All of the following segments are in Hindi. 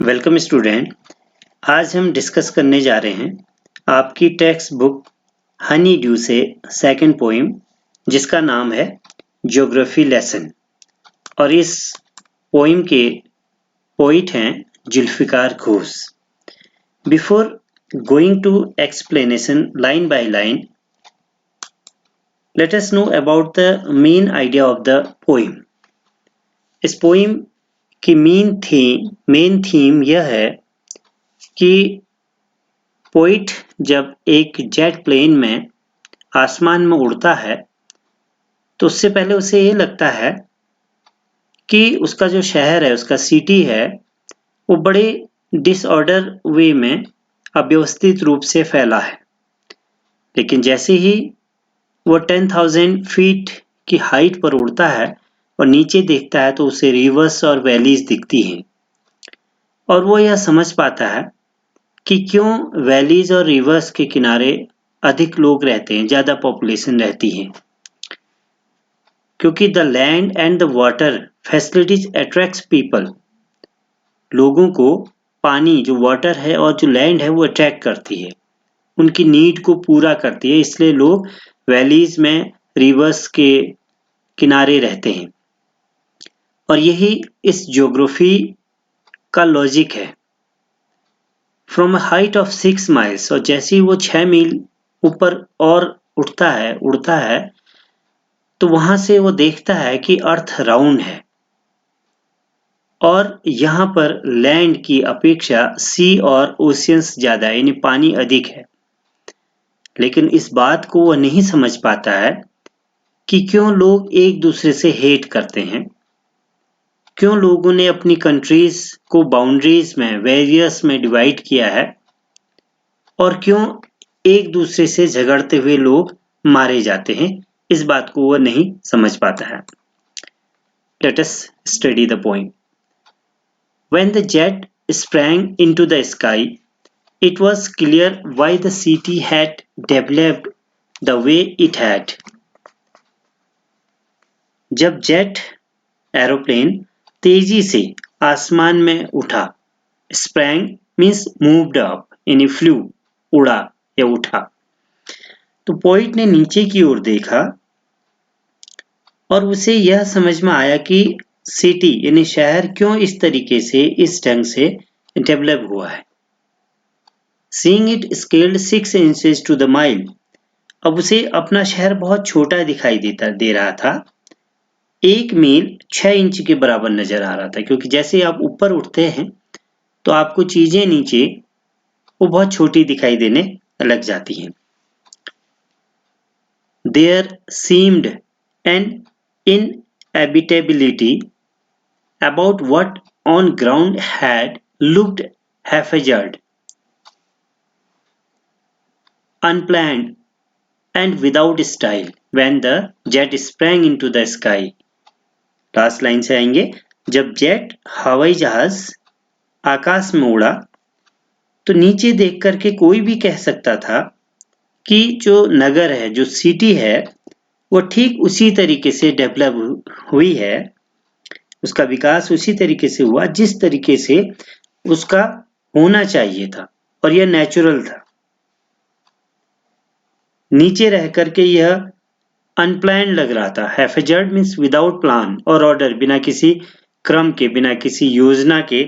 Welcome student. आज हम डिस्कस करने जा रहे हैं आपकी टेक्स्ट बुक हनी ड्यू से सेकंड पोइम जिसका नाम है ज्योग्राफी लेसन। और इस पोइम के पोइट हैं Zulfikar Ghosh. Before going to explanation line by line, let us know about the main idea of the poem. इस पोइम की मेन थीम यह है कि पोइट जब एक जेट प्लेन में आसमान में उड़ता है तो उससे पहले उसे ये लगता है कि उसका जो शहर है, उसका सिटी है, वो बड़े डिसऑर्डर वे में अव्यवस्थित रूप से फैला है। लेकिन जैसे ही वो 10,000 फीट की हाइट पर उड़ता है और नीचे देखता है तो उसे रिवर्स और वैलीज दिखती हैं और वो यह समझ पाता है कि क्यों वैलीज और रिवर्स के किनारे अधिक लोग रहते हैं, ज़्यादा पॉपुलेशन रहती है। क्योंकि the land and the water facilities attracts people. लोगों को पानी, जो वाटर है और जो लैंड है, वो अट्रैक्ट करती है, उनकी नीड को पूरा करती है। इसलिए लोग वैलीज में, रिवर्स के किनारे रहते हैं। और यही इस ज्योग्राफी का लॉजिक है। From a height of 6 miles, और जैसे ही वो 6 मील ऊपर और उड़ता है तो वहां से वो देखता है कि अर्थ राउंड है और यहाँ पर लैंड की अपेक्षा सी और ओशियंस ज्यादा है, यानी पानी अधिक है। लेकिन इस बात को वो नहीं समझ पाता है कि क्यों लोग एक दूसरे से हेट करते हैं, क्यों लोगों ने अपनी कंट्रीज को बाउंड्रीज में, वेरियस में डिवाइड किया है और क्यों एक दूसरे से झगड़ते हुए लोग मारे जाते हैं। इस बात को वो नहीं समझ पाता है। Let us study the poem. When the jet sprang into the sky, it was clear why the city had developed the way it had. जब जेट एरोप्लेन तेजी से आसमान में उठा, स्प्रैंग मीन्स मूव्ड अप, यानी फ्लू, उड़ा या उठा, तो पोइट ने नीचे की ओर देखा और उसे यह समझ में आया कि सिटी यानी शहर क्यों इस तरीके से, इस ढंग से डेवलप हुआ है। Seeing it scaled 6 inches to the mile, अब उसे अपना शहर बहुत छोटा दिखाई दे रहा था। 1 मील 6 इंच के बराबर नजर आ रहा था, क्योंकि जैसे आप ऊपर उठते हैं तो आपको चीजें नीचे वो बहुत छोटी दिखाई देने लग जाती हैं। There seemed an inhabitability about what on ground had looked haphazard, unplanned and without style when the jet sprang into the sky. Last line से आएंगे, जब जेट हवाई जहाज आकाश में उड़ा तो नीचे देख करके कोई भी कह सकता था कि जो नगर है, जो सिटी है, वो ठीक उसी तरीके से डेवलप हुई है, उसका विकास उसी तरीके से हुआ जिस तरीके से उसका होना चाहिए था और यह नेचुरल था। नीचे रह करके यह अनप्लान्ड लग रहा था। हैफेजर्ड मीन्स विदाउट प्लान और ऑर्डर, बिना किसी क्रम के, बिना किसी योजना के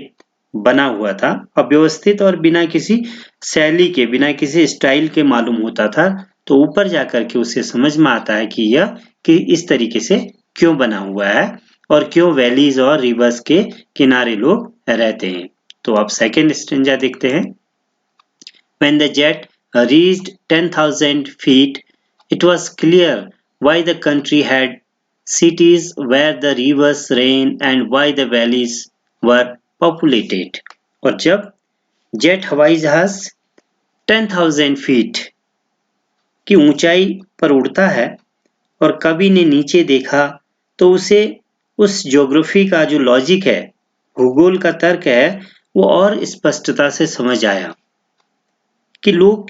बना हुआ था, अव्यवस्थित और बिना किसी शैली के, बिना किसी स्टाइल के मालूम होता था। तो ऊपर जाकर के उसे समझ में आता है कि इस तरीके से क्यों बना हुआ है और क्यों वैलीज और रिवर्स के किनारे लोग रहते हैं। तो अब सेकेंड स्टेंजा देखते हैं। When the jet reached 10,000 feet, it was clear why the country had cities where the rivers ran and why the valleys were populated. और जब जेट हवाई जहाज 10,000 फीट की ऊंचाई पर उड़ता है और कभी ने नीचे देखा तो उसे उस ज्योग्राफी का जो लॉजिक है, भूगोल का तर्क है, वो और स्पष्टता से समझ आया कि लोग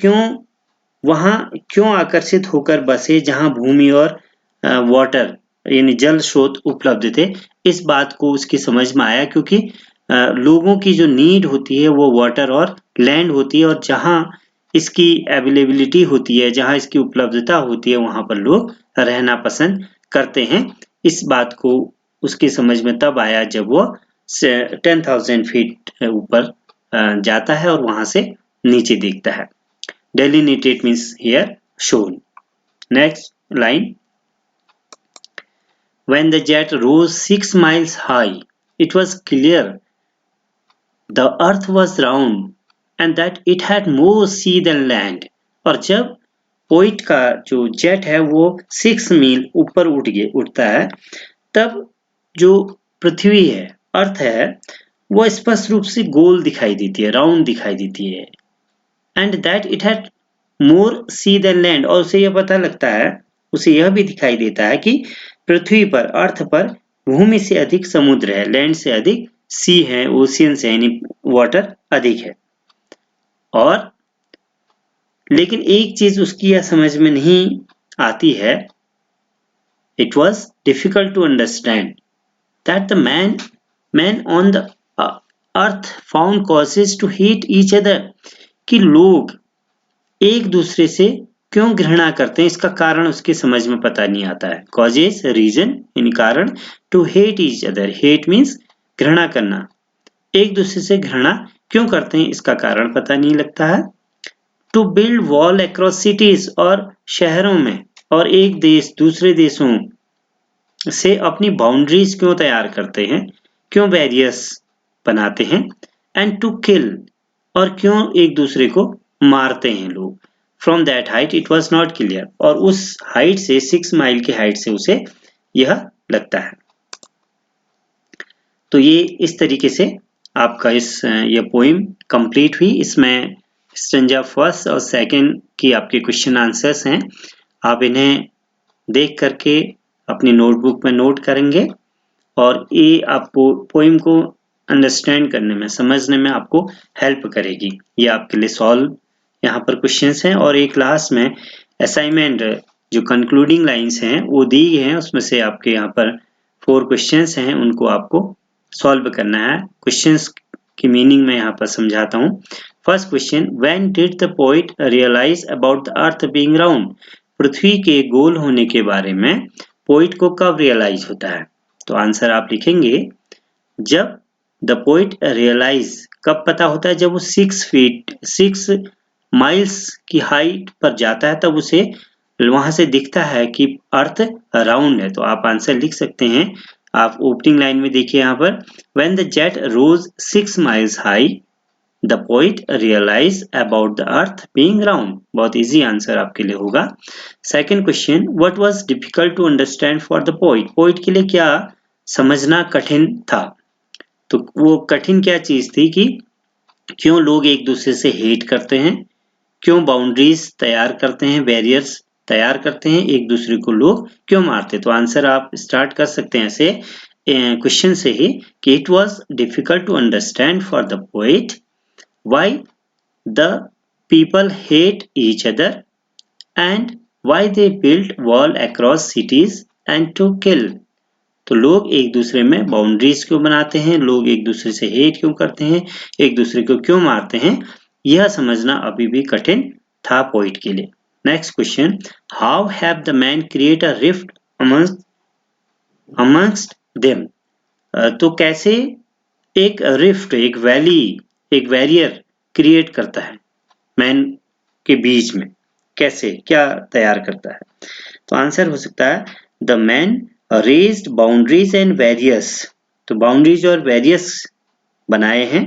क्यों आकर्षित होकर बसे जहां भूमि और वाटर यानी जल स्रोत उपलब्ध थे। इस बात को उसकी समझ में आया, क्योंकि लोगों की जो नीड होती है वो वाटर और लैंड होती है, और जहाँ इसकी अवेलेबिलिटी होती है, जहाँ इसकी उपलब्धता होती है, वहाँ पर लोग रहना पसंद करते हैं। इस बात को उसकी समझ में तब आया जब वो 10,000 फीट ऊपर जाता है और वहाँ से नीचे देखता है। Delineated means here shown. Next line. When the jet rose 6 miles high, it was clear the earth was round and that it had more sea than land. और जब पोइट का जो जेट है वो 6 मील ऊपर उठता है, तब जो पृथ्वी है, अर्थ है, वो स्पष्ट रूप से गोल दिखाई देती है, राउंड दिखाई देती है। And that it had more sea than land, और उसे यह पता लगता है, उसे यह भी दिखाई देता है कि पृथ्वी पर, अर्थ पर भूमि से अधिक समुद्र है, लैंड से अधिक सी है, ओशियन है, यानी वाटर अधिक है। और लेकिन एक चीज उसकी यह समझ में नहीं आती है, it was difficult to understand that the man on the earth found causes to hate each other, कि लोग एक दूसरे से क्यों घृणा करते हैं, इसका कारण उसके समझ में पता नहीं आता है। कॉजेज रीजन यानी कारण, to hate each other, hate means घृणा करना, एक दूसरे से घृणा क्यों करते हैं इसका कारण पता नहीं लगता है। To build wall across cities, और शहरों में और एक देश दूसरे देशों से अपनी बाउंड्रीज क्यों तैयार करते हैं, क्यों बैरियर्स बनाते हैं। एंड टू किल, और क्यों एक दूसरे को मारते हैं लोग। From that height it was not clear, और उस हाइट से, 6 माइल की हाइट से उसे यह लगता है। तो ये इस तरीके से आपका ये पोइम कंप्लीट हुई। इसमें स्टेंजा फर्स्ट और सेकंड की आपके क्वेश्चन आंसर्स हैं, आप इन्हें देख करके अपनी नोटबुक में नोट करेंगे, और ये आपको पोइम को अंडरस्टैंड करने में, समझने में आपको हेल्प करेगी। ये आपके लिए सॉल्व यहाँ पर क्वेश्चंस हैं, और एक क्लास में असाइनमेंट जो कंक्लूडिंग लाइंस हैं वो दी गई हैं, उसमें से आपके यहाँ पर 4 क्वेश्चंस हैं, उनको आपको सॉल्व करना है। क्वेश्चंस की मीनिंग मैं यहाँ पर समझाता हूँ। First question, when did the poet realise about the earth being round, पृथ्वी के गोल होने के बारे में पोइट को कब रियलाइज होता है। तो आंसर आप लिखेंगे, जब द पोइट रियलाइज, कब पता होता है, जब वो 6 माइल्स की हाइट पर जाता है, तब उसे वहां से दिखता है कि अर्थ राउंड है। तो आप आंसर लिख सकते हैं, आप ओपनिंग लाइन में देखिए यहाँ पर, when the jet rose 6 miles high the poet realise about the earth being round. बहुत इजी आंसर आपके लिए होगा। Second question, what was difficult to understand for the poet, poet के लिए क्या समझना कठिन था। तो वो कठिन क्या चीज थी कि क्यों लोग एक दूसरे से हेट करते हैं, क्यों बाउंड्रीज तैयार करते हैं, बैरियर्स तैयार करते हैं, एक दूसरे को लोग क्यों मारते हैं। तो आंसर आप स्टार्ट कर सकते हैं ऐसे क्वेश्चन से ही कि it was difficult to understand for the poet why the people hate each other and why they built wall across cities and to kill. तो लोग एक दूसरे में बाउंड्रीज क्यों बनाते हैं, लोग एक दूसरे से हेट क्यों करते हैं, एक दूसरे को क्यों मारते हैं, यह समझना अभी भी कठिन था पोइट के लिए। Next question, how have the man create a rift amongst them. तो कैसे एक रिफ्ट, एक वैली, एक बैरियर क्रिएट करता है मैन के बीच में, कैसे, क्या तैयार करता है। तो आंसर हो सकता है, the man raised boundaries and barriers. तो बाउंड्रीज और बैरियर्स बनाए हैं,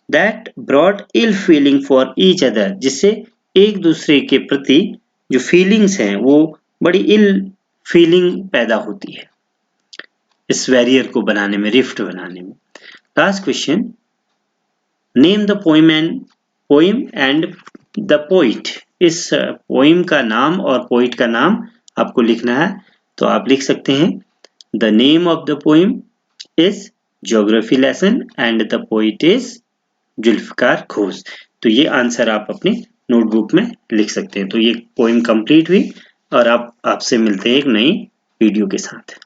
that brought ill feeling for each other, जिससे एक दूसरे के प्रति जो फीलिंग्स हैं वो बड़ी इल फीलिंग पैदा होती है इस बैरियर को बनाने में, रिफ्ट बनाने में। Last question, name the poem and the poet. इस पोइम का नाम और पोइट का नाम आपको लिखना है। तो आप लिख सकते हैं, the name of the poem is geography lesson and the poet is Zulfikar Ghosh. तो ये आंसर आप अपनी नोटबुक में लिख सकते हैं। तो ये पोइम कंप्लीट हुई, और आपसे मिलते हैं एक नई वीडियो के साथ।